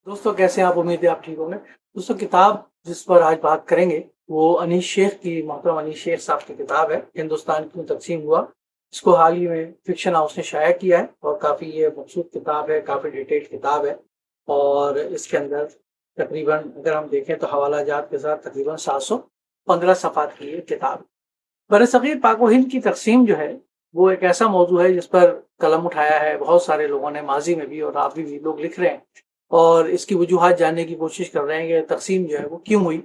دوستوں کیسے ہیں آپ؟ امید ہے آپ ٹھیک ہوں گے۔ دوستوں کتاب جس پر آج بات کریں گے وہ انیس شیخ کی، محترم انیس شیخ صاحب کی کتاب ہے ہندوستان کیوں تقسیم ہوا۔ اس کو حال ہی میں فکشن ہاؤس نے شائع کیا ہے اور کافی یہ مبسوط کتاب ہے، کافی ڈیٹیل کتاب ہے اور اس کے اندر تقریباً اگر ہم دیکھیں تو حوالہ جات کے ساتھ تقریباً 715 صفحات کی یہ کتاب۔ برصغیر پاک و ہند کی تقسیم جو ہے وہ ایک ایسا موضوع ہے جس پر قلم اٹھایا ہے بہت سارے لوگوں نے، ماضی میں بھی اور آپ بھی لوگ لکھ رہے ہیں اور اس کی وجوہات جاننے کی کوشش کر رہے ہیں کہ تقسیم جو ہے وہ کیوں ہوئی۔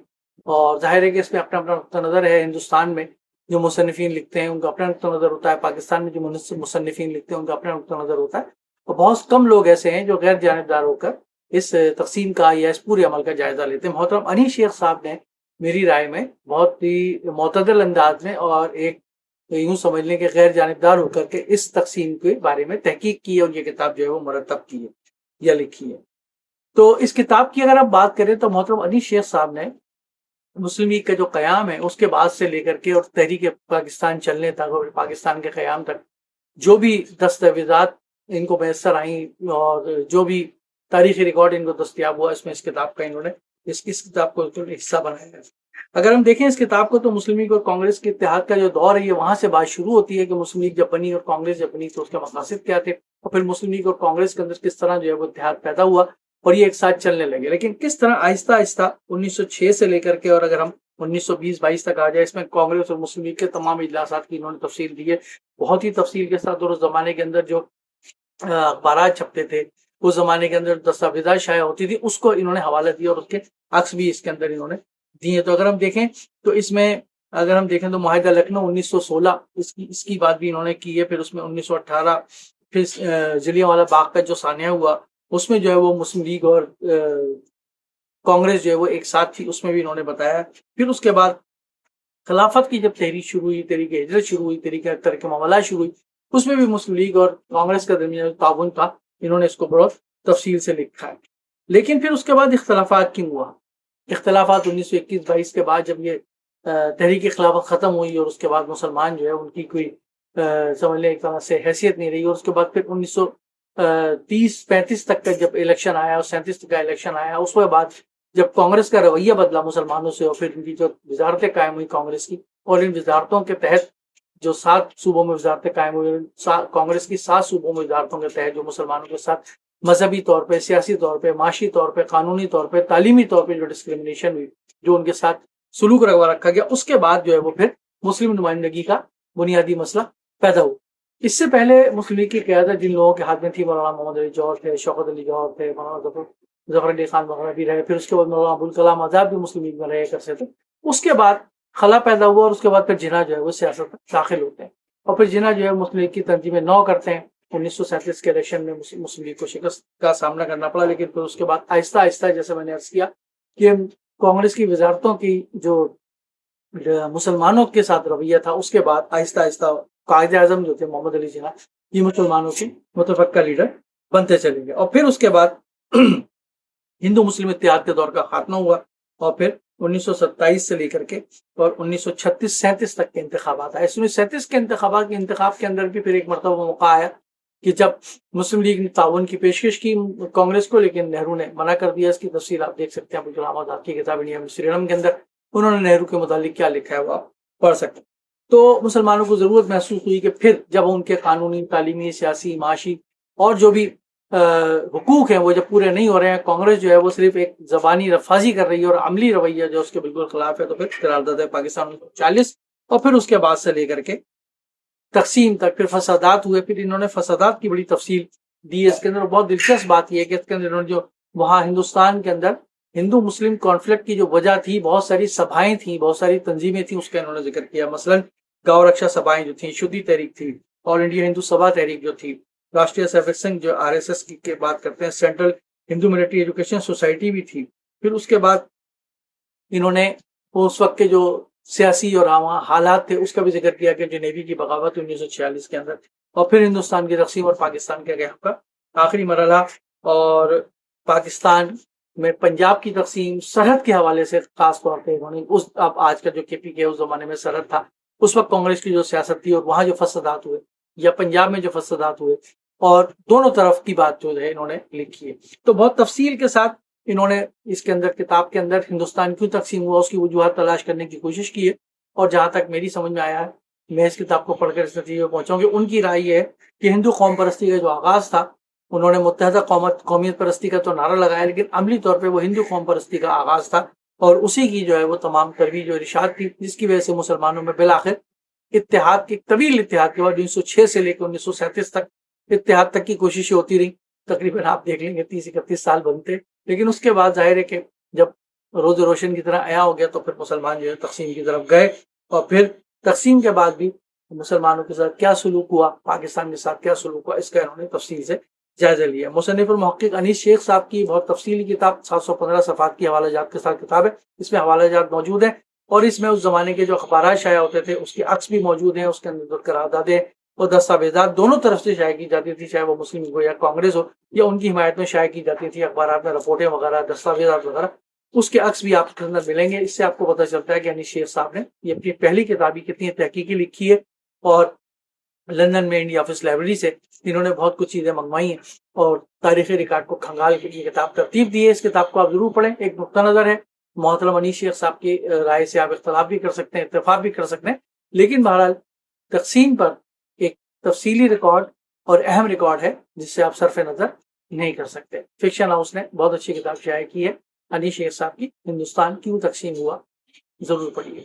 اور ظاہر ہے کہ اس میں اپنا اپنا نقطہ نظر ہے۔ ہندوستان میں جو مصنفین لکھتے ہیں ان کا اپنا نقطہ نظر ہوتا ہے، پاکستان میں جو مصنفین لکھتے ہیں ان کا اپنا نقطہ نظر ہوتا ہے، اور بہت کم لوگ ایسے ہیں جو غیر جانبدار ہو کر اس تقسیم کا یا اس پورے عمل کا جائزہ لیتے ہیں۔ محترم انیس شیخ صاحب نے میری رائے میں بہت ہی معتدل انداز میں اور ایک یوں سمجھ لیں کہ غیر جانبدار ہو کر کے اس تقسیم کے بارے میں تحقیق کی ہے اور یہ کتاب جو ہے وہ مرتب کی ہے یا لکھی ہے۔ تو اس کتاب کی اگر آپ بات کریں تو محترم انیس شیخ صاحب نے مسلم لیگ کا جو قیام ہے اس کے بعد سے لے کر کے اور تحریک پاکستان چلنے تک اور پاکستان کے قیام تک جو بھی دستاویزات ان کو میسر آئیں اور جو بھی تاریخی ریکارڈ ان کو دستیاب ہوا، اس میں اس کتاب کا انہوں نے اس کتاب کو حصہ بنایا ہے۔ اگر ہم دیکھیں اس کتاب کو تو مسلم لیگ اور کانگریس کے اتحاد کا جو دور ہے یہ وہاں سے بات شروع ہوتی ہے کہ مسلم لیگ جب بنی اور کانگریس جب بنی تو اس کے مقاصد کیا تھے، اور پھر مسلم لیگ اور کانگریس کے اندر کس طرح جو ہے وہ اتحاد پیدا ہوا اور یہ ایک ساتھ چلنے لگے۔ لیکن کس طرح آہستہ آہستہ 1906 سے لے کر کے اور اگر ہم 1920-22 تک آ جائے، اس میں کانگریس اور مسلم لیگ کے تمام اجلاسات کی انہوں نے تفصیل دی ہے، بہت ہی تفصیل کے ساتھ۔ اور اس زمانے کے اندر جو اخبارات چھپتے تھے، اس زمانے کے اندر دستاویزات شائع ہوتی تھی، اس کو انہوں نے حوالہ دیا اور اس کے عکس بھی اس کے اندر انہوں نے دیے۔ تو اگر ہم دیکھیں تو اس میں اگر ہم دیکھیں تو معاہدہ لکھنؤ 1916 اس کی بات بھی انہوں نے کی ہے۔ پھر اس میں 1918 پھر جلیانوالہ باغ کا جو سانحہ ہوا اس میں جو ہے وہ مسلم لیگ اور کانگریس جو ہے وہ ایک ساتھ تھی، اس میں بھی انہوں نے بتایا۔ پھر اس کے بعد خلافت کی جب تحریک شروع ہوئی، تحریک ہجرت شروع ہوئی، ترک معاملات شروع ہوئی، اس میں بھی مسلم لیگ اور کانگریس کا درمیان تعاون تھا، انہوں نے اس کو بہت تفصیل سے لکھا ہے۔ لیکن پھر اس کے بعد اختلافات کیوں ہوا؟ اختلافات 1921-22 کے بعد جب یہ تحریک خلافت ختم ہوئی اور اس کے بعد مسلمان جو ہے ان کی کوئی سمجھ لیں ایک طرح سے حیثیت نہیں رہی، اور اس کے بعد پھر 1930-35 تک کا جب الیکشن آیا اور 37 تک کا الیکشن آیا، اس کے بعد جب کانگریس کا رویہ بدلا مسلمانوں سے اور پھر ان کی جو وزارتیں قائم ہوئی کانگریس کی، اور ان وزارتوں کے تحت جو 7 صوبوں میں وزارتیں قائم ہوئی، کانگریس کی 7 صوبوں میں وزارتوں کے تحت جو مسلمانوں کے ساتھ مذہبی طور پہ، سیاسی طور پہ، معاشی طور پہ، قانونی طور پہ، تعلیمی طور پہ جو ڈسکریمنیشن ہوئی، جو ان کے ساتھ سلوک روا رکھا گیا، اس کے بعد جو ہے وہ پھر مسلم نمائندگی کا بنیادی مسئلہ پیدا ہوا۔ اس سے پہلے مسلم لیگ کی قیادت جن لوگوں کے ہاتھ میں تھی، مولانا محمد علی جوہر تھے، شوکت علی جوہر تھے، مولانا ظفر علی خان وغیرہ بھی رہے، پھر اس کے بعد مولانا ابوالکلام آزاد بھی مسلم لیگ میں رہے کرتے تھے۔ اس کے بعد خلا پیدا ہوا اور اس کے بعد پھر جناح جو ہے وہ سیاست میں داخل ہوتے ہیں، اور پھر جناح جو ہے مسلم لیگ کی تنظیم 9 کرتے ہیں۔ 1937 کے الیکشن میں مسلم لیگ کو شکست کا سامنا کرنا پڑا، لیکن پھر اس کے بعد آہستہ آہستہ جیسے میں نے عرض کیا کہ کانگریس کی وزارتوں کی جو مسلمانوں کے ساتھ رویہ تھا، اس کے بعد آہستہ آہستہ قائد اعظم جو تھے محمد علی جناح، یہ مسلمانوں کی متفقہ لیڈر بنتے چلے گئے۔ اور پھر اس کے بعد ہندو مسلم اتحاد کے دور کا خاتمہ ہوا، اور پھر 1927 سے لے کر کے اور 1936-37 تک کے انتخابات آئے۔ 1937 کے انتخاب کے اندر بھی پھر ایک مرتبہ موقع آیا کہ جب مسلم لیگ نے تعاون کی پیشکش کی کانگریس کو، لیکن نہرو نے منع کر دیا۔ اس کی تفصیل آپ دیکھ سکتے ہیں ابوالکلام آزاد کی کتاب انڈیا میں سریلم کے اندر، انہوں نے نہرو کے متعلق کیا لکھا ہے وہ آپ پڑھ سکتے ہیں۔ تو مسلمانوں کو ضرورت محسوس ہوئی کہ پھر جب ان کے قانونی، تعلیمی، سیاسی، معاشی اور جو بھی حقوق ہیں وہ جب پورے نہیں ہو رہے ہیں، کانگریس جو ہے وہ صرف ایک زبانی رفاظی کر رہی ہے اور عملی رویہ جو اس کے بالکل خلاف ہے، تو پھر قرارداد پاکستان 1940 اور پھر اس کے بعد سے لے کر کے تقسیم تک پھر فسادات ہوئے۔ پھر انہوں نے فسادات کی بڑی تفصیل دی ہے اس کے اندر۔ بہت دلچسپ بات یہ ہے کہ اس کے اندر انہوں نے جو وہاں ہندوستان کے اندر ہندو مسلم کانفلکٹ کی جو وجہ تھی، بہت ساری سبھائیں تھیں، بہت ساری تنظیمیں تھیں، اس کا انہوں نے ذکر کیا۔ مثلاً گاؤں رکشا سبھائیں جو تھیں، شدھی تحریک تھی، آل انڈیا ہندو سبھا تحریک جو تھی، راشٹریہ سیوک سنگھ جو RSS کی بات کرتے ہیں، سینٹرل ہندو ملٹری ایجوکیشن سوسائٹی بھی تھی۔ پھر اس کے بعد انہوں نے اس وقت کے جو سیاسی اور حالات تھے اس کا بھی ذکر کیا کہ جنیوی کی بغاوت 1946 کے اندر، اور پھر ہندوستان کی تقسیم اور پاکستان کے قیام کا آخری مرحلہ، اور پاکستان میں پنجاب کی تقسیم سرحد کے حوالے سے خاص طور پہ انہوں نے اب آج کا جو KPK ہے اس زمانے میں سرحد تھا، اس وقت کانگریس کی جو سیاست تھی اور وہاں جو فسادات ہوئے یا پنجاب میں جو فسادات ہوئے، اور دونوں طرف کی بات جو ہے انہوں نے لکھی ہے۔ تو بہت تفصیل کے ساتھ انہوں نے اس کے اندر کتاب کے اندر ہندوستان کیوں تقسیم ہوا اس کی وجوہات تلاش کرنے کی کوشش کی ہے، اور جہاں تک میری سمجھ میں آیا ہے، میں اس کتاب کو پڑھ کر اس نتیجے پہ پہنچا ہوں کہ ان کی رائے یہ ہے کہ ہندو قوم پرستی کا جو آغاز تھا، انہوں نے متحدہ قومیت پرستی کا تو نعرہ لگایا، لیکن عملی طور پہ وہ ہندو قوم پرستی کا آغاز تھا، اور اسی کی جو ہے وہ تمام ترویج اور ارشاد تھی، جس کی وجہ سے مسلمانوں میں بالآخر اتحاد کی طویل اتحاد کے بعد 1906 سے لے کے 1937 تک اتحاد تک کی کوششیں ہوتی رہی، تقریباً آپ دیکھ لیں گے 30-31 سال بنتے، لیکن اس کے بعد ظاہر ہے کہ جب روز روشن کی طرح عیاں ہو گیا تو پھر مسلمان جو ہے تقسیم کی طرف گئے، اور پھر تقسیم کے بعد بھی مسلمانوں کے ساتھ کیا سلوک ہوا، پاکستان کے ساتھ کیا سلوک ہوا، اس کا انہوں نے تفصیل سے جائزہ لیا۔ مصنف المحقق انیس شیخ صاحب کی بہت تفصیلی کتاب 715 صفحات کی حوالہ جات کے ساتھ کتاب ہے، اس میں حوالہ جات موجود ہیں، اور اس میں اس زمانے کے جو اخبارات شائع ہوتے تھے اس کے عکس بھی موجود ہیں، اس کے اندر قراردادیں اور دستاویزات دونوں طرف سے شائع کی جاتی تھی، چاہے وہ مسلم ہو یا کانگریس ہو یا ان کی حمایت میں شائع کی جاتی تھی، اخبارات میں رپورٹیں وغیرہ دستاویزات وغیرہ، اس کے عکس بھی آپ کے اندر ملیں گے۔ اس سے آپ کو پتہ چلتا ہے کہ انیس شیخ صاحب نے یہ اپنی پہلی کتاب کتنی تحقیقی لکھی ہے، اور لندن میں انڈیا آفس لائبریری سے انہوں نے بہت کچھ چیزیں منگوائی ہیں اور تاریخی ریکارڈ کو کھنگال کے لیے کتاب ترتیب دی ہے۔ اس کتاب کو آپ ضرور پڑھیں، ایک نقطہ نظر ہے، محترم انیس شیخ صاحب کی رائے سے آپ اختلاف بھی کر سکتے ہیں، اتفاق بھی کر سکتے ہیں، لیکن بہرحال تقسیم پر ایک تفصیلی ریکارڈ اور اہم ریکارڈ ہے جس سے آپ صرف نظر نہیں کر سکتے۔ فکشن ہاؤس نے بہت اچھی کتاب شائع کی ہے انیس شیخ صاحب کی، ہندوستان کیوں تقسیم ہوا، ضرور پڑھیے۔